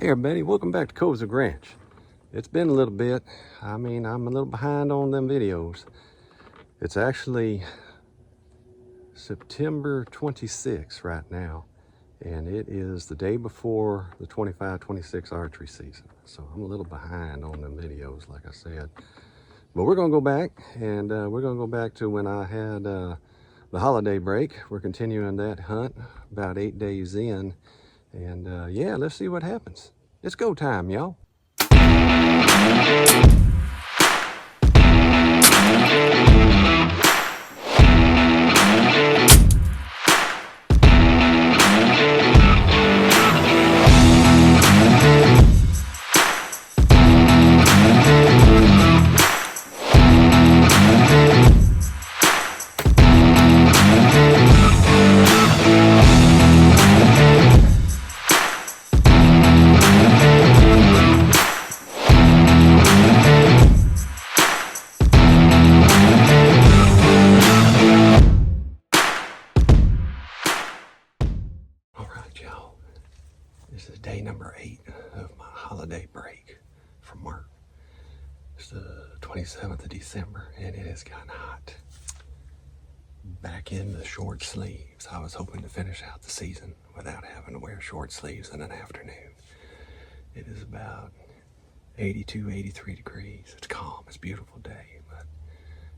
Hey everybody, welcome back to Kozik Ranch. It's been a little bit. I'm a little behind on them videos. It's actually September 26th right now, and it is the day before the 25-26 archery season. So I'm a little behind on them videos, like I said. But we're gonna go back, and we're gonna go back to when I had the holiday break. We're continuing that hunt about 8 days in. And yeah, let's see what happens. It's go time, y'all. Y'all, this is day number 8 of my holiday break from work. It's the 27th of December and it has gotten hot. Back in the short sleeves. I was hoping to finish out the season without having to wear short sleeves in an afternoon. It is about 82, 83 degrees. It's calm, it's a beautiful day, but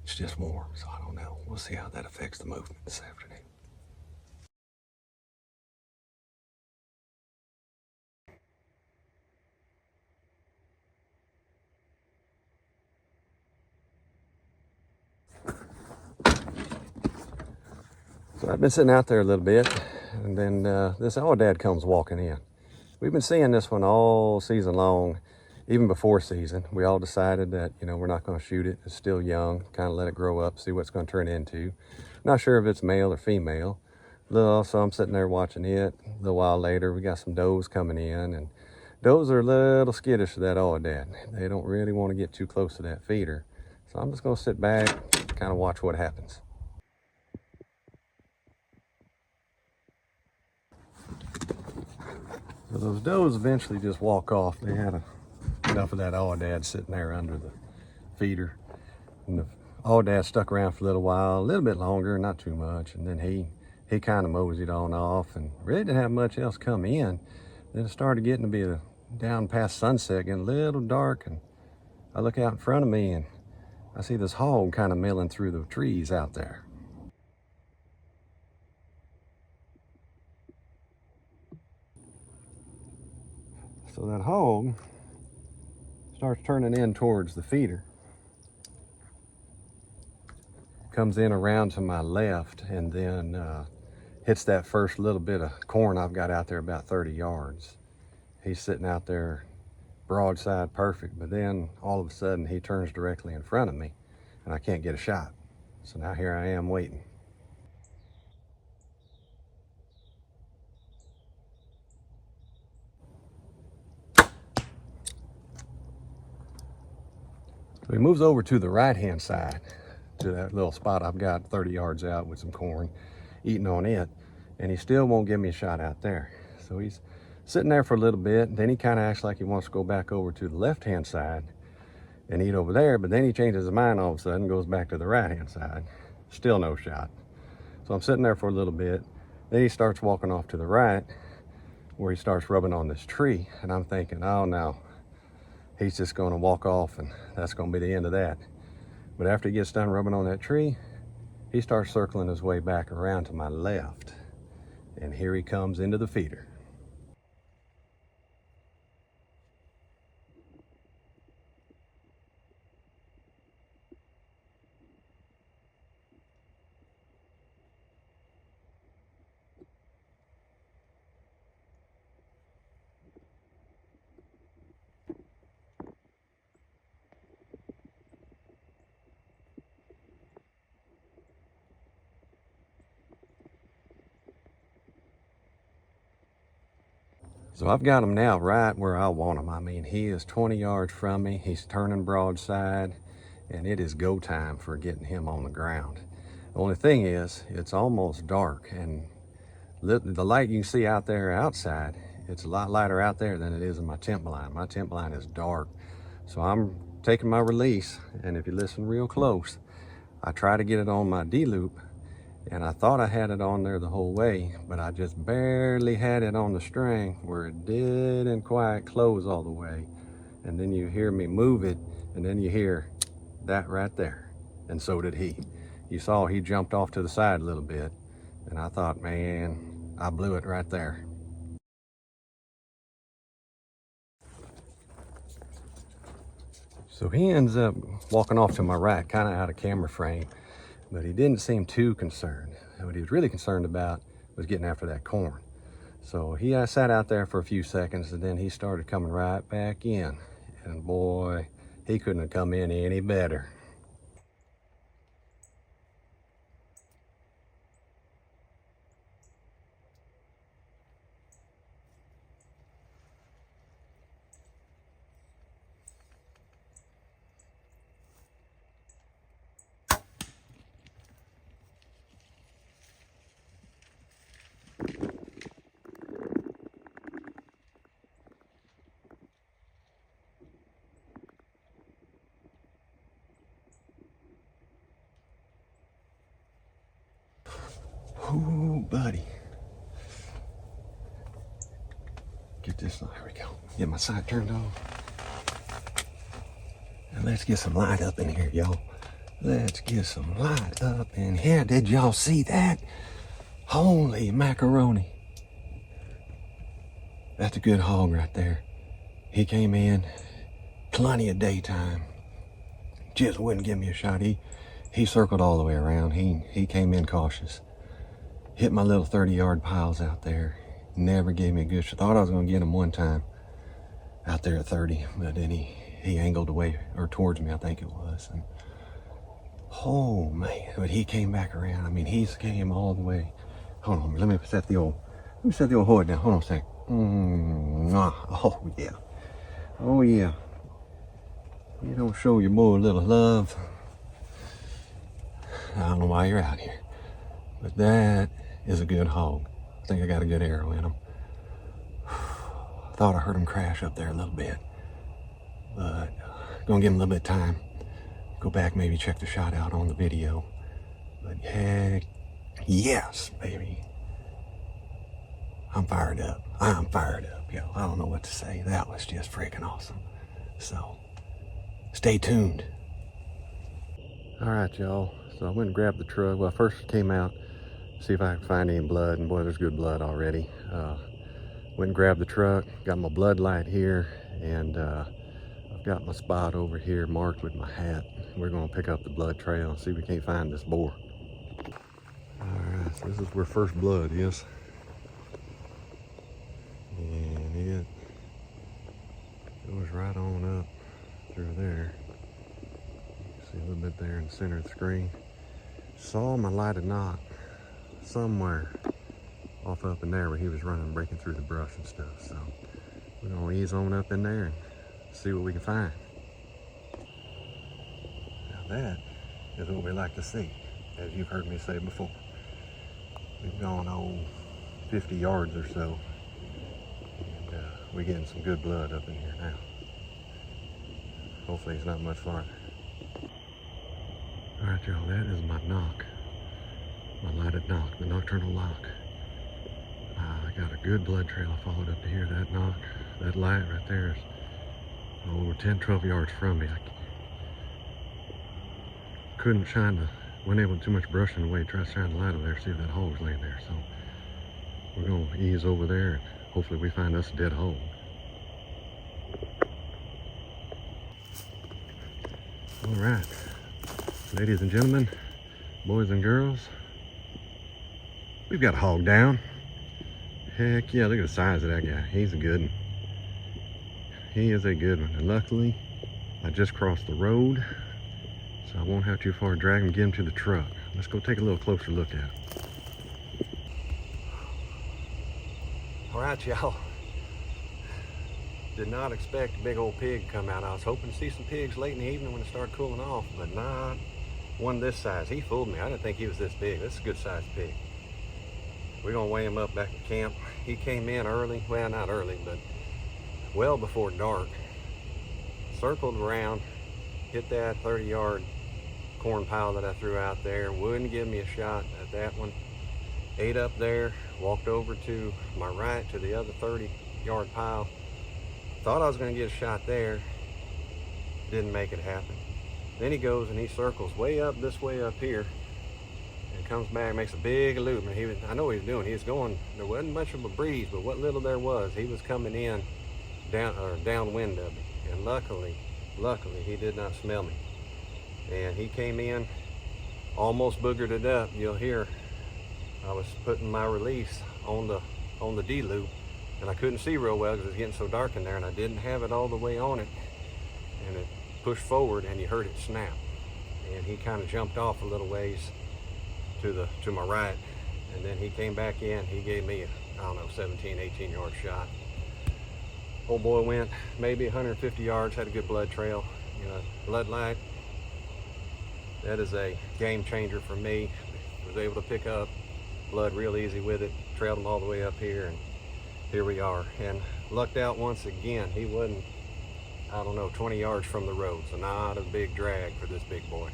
it's just warm, so I don't know. We'll see how that affects the movement this afternoon. So I've been sitting out there a little bit, and then this dad comes walking in. We've been seeing this one all season long, even before season. We all decided that, we're not going to shoot it. It's still young, kind of let it grow up, see what's going to turn into. Not sure if it's male or female. So I'm sitting there watching it. A little while later, we got some does coming in, and does are a little skittish to that dad. They don't really want to get too close to that feeder. So I'm just going to sit back, kind of watch what happens. So those does eventually just walk off. They had enough of that dad sitting there under the feeder. And the dad stuck around for a little while, a little bit longer, not too much. And then he kind of moseyed on off and really didn't have much else come in. Then it started getting to be down past sunset, getting a little dark. And I look out in front of me and I see this hog kind of milling through the trees out there. So that hog starts turning in towards the feeder. Comes in around to my left and then hits that first little bit of corn I've got out there about 30 yards. He's sitting out there broadside perfect, but then all of a sudden he turns directly in front of me and I can't get a shot. So now here I am waiting. So he moves over to the right-hand side, to that little spot I've got 30 yards out with some corn, eating on it, and he still won't give me a shot out there. So he's sitting there for a little bit, and then he kind of acts like he wants to go back over to the left-hand side and eat over there, but then he changes his mind all of a sudden and goes back to the right-hand side. Still no shot. So I'm sitting there for a little bit, then he starts walking off to the right, where he starts rubbing on this tree, and I'm thinking, oh no, he's just going to walk off and that's going to be the end of that. But after he gets done rubbing on that tree, he starts circling his way back around to my left. And here he comes into the feeder. So I've got him now right where I want him. I mean, he is 20 yards from me. He's turning broadside, and it is go time for getting him on the ground. The only thing is, it's almost dark, and the light you can see out there outside It's a lot lighter out there than it is in my tent blind. My tent blind is dark. So I'm taking my release, and if you listen real close, I try to get it on my D-loop, and I thought I had it on there the whole way, but I just barely had it on the string where it didn't quite close all the way. And then you hear me move it, and then you hear that right there. And so did he. You saw he jumped off to the side a little bit, and I thought, man, I blew it right there. So he ends up walking off to my right, kind of out of camera frame, but he didn't seem too concerned. What he was really concerned about was getting after that corn. So he sat out there for a few seconds, and then he started coming right back in. And boy, he couldn't have come in any better. Ooh, buddy. Get this, there we go. Get my sight turned on. And let's get some light up in here, y'all. Let's get some light up in here. Did y'all see that? Holy macaroni. That's a good hog right there. He came in, plenty of daytime. Just wouldn't give me a shot. He circled all the way around. He came in cautious. Hit my little 30-yard piles out there. Never gave me a good shot. Thought I was going to get him one time out there at 30, but then he angled away, or towards me, I think it was. And oh man, but he came back around. I mean, he came all the way. Hold on, let me set the old Hoyt down. Hold on a sec. Oh yeah, oh yeah. You don't show your boy a little love, I don't know why you're out here. But that is a good hog. I think I got a good arrow in him. I thought I heard him crash up there a little bit, but gonna give him a little bit of time. Go back, maybe check the shot out on the video. But heck yes, baby. I'm fired up. I'm fired up, yo. I don't know what to say. That was just freaking awesome. So, stay tuned. All right, y'all. So I went and grabbed the truck. Well, I first came out, see if I could find any blood, and boy, there's good blood already. Went and grabbed the truck, got my blood light here, and I've got my spot over here marked with my hat. We're gonna pick up the blood trail and see if we can't find this boar. All right, so this is where first blood is. And it goes right on up through there. You can see a little bit there in the center of the screen. Saw my lighted knock somewhere off up in there where he was running, breaking through the brush and stuff. So we're gonna ease on up in there and see what we can find. Now that is what we like to see, as you've heard me say before. We've gone 50 yards or so, and we're getting some good blood up in here now. Hopefully it's not much farther. All right, y'all, that is my knock, my lighted knock, the Nocturnal Lock. I got a good blood trail. I followed up to here. That knock, that light right there is over 10, 12 yards from me. I couldn't wasn't able to too much brush in the way, try to shine the light over there, see if that hog's laying there. So we're gonna ease over there and hopefully we find us a dead hog. All right, ladies and gentlemen, boys and girls, we've got a hog down. Heck yeah, look at the size of that guy. He's a good one. He is a good one. And luckily, I just crossed the road, so I won't have too far to drag him, get him to the truck. Let's go take a little closer look at it. All right, y'all. Did not expect a big old pig to come out. I was hoping to see some pigs late in the evening when it started cooling off, but not one this size. He fooled me. I didn't think he was this big. This is a good sized pig. We're gonna weigh him up back at camp. He came in early, well, not early, but well before dark. Circled around, hit that 30-yard corn pile that I threw out there, wouldn't give me a shot at that one. Ate up there, walked over to my right to the other 30-yard pile. Thought I was gonna get a shot there, didn't make it happen. Then he goes and he circles way up this way up here and comes back, makes a big loop. And I know what he was doing. He was going, there wasn't much of a breeze, but what little there was, he was coming in downwind of me. And luckily, he did not smell me. And he came in, almost boogered it up. You'll hear, I was putting my release on the D loop, and I couldn't see real well because it was getting so dark in there, and I didn't have it all the way on it. And it pushed forward, and you heard it snap. And he kind of jumped off a little ways to my right, and then he came back in. He gave me a, I don't know, 17, 18-yard shot. Old boy went maybe 150 yards, had a good blood trail. You know, blood light, that is a game changer for me. Was able to pick up blood real easy with it, trailed him all the way up here, and here we are. And lucked out once again. He wasn't, I don't know, 20 yards from the road, so not a big drag for this big boy.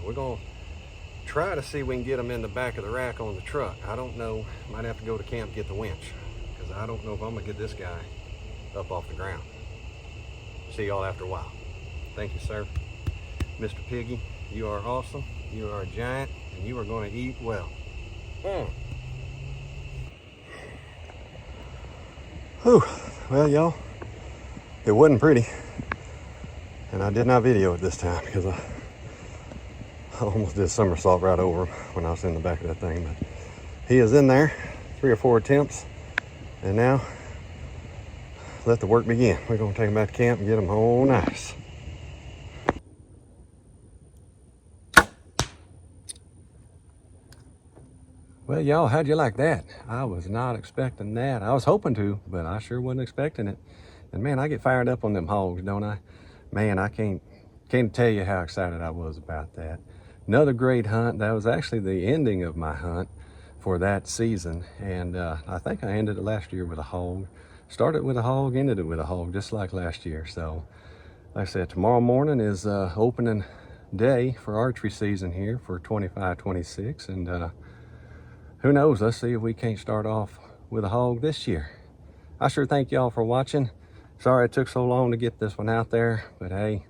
We're gonna try to see if we can get him in the back of the rack on the truck. I don't know, might have to go to camp, get the winch, because I don't know if I'm gonna get this guy up off the ground. See y'all after a while. Thank you, sir. Mr. Piggy, you are awesome. You are a giant, and you are going to eat well. Whew. Well, y'all, it wasn't pretty, and I did not video it this time because I almost did a somersault right over him when I was in the back of that thing. But he is in there, 3 or 4 attempts, and now let the work begin. We're going to take him back to camp and get him home nice. Well, y'all, how'd you like that? I was not expecting that. I was hoping to, but I sure wasn't expecting it. And man, I get fired up on them hogs, don't I? Man, I can't tell you how excited I was about that. Another great hunt. That was actually the ending of my hunt for that season. And I think I ended it last year with a hog. Started with a hog, ended it with a hog, just like last year. So, like I said, tomorrow morning is opening day for archery season here for 25-26. And who knows, let's see if we can't start off with a hog this year. I sure thank y'all for watching. Sorry it took so long to get this one out there, but hey,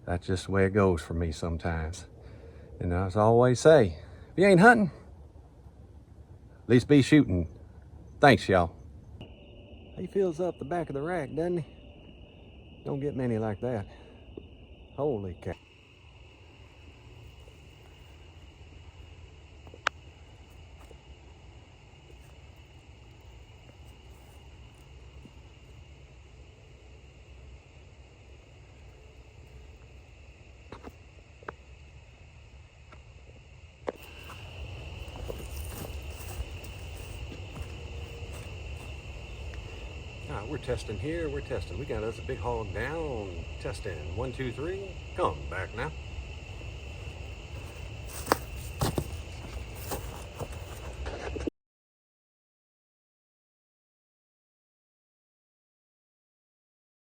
that's just the way it goes for me sometimes. And as I always say, if you ain't hunting, at least be shooting. Thanks, y'all. He fills up the back of the rack, doesn't he? Don't get many like that. Holy cow. We're testing here, we're testing. We got us a big hog down, testing. 1, 2, 3, come back now.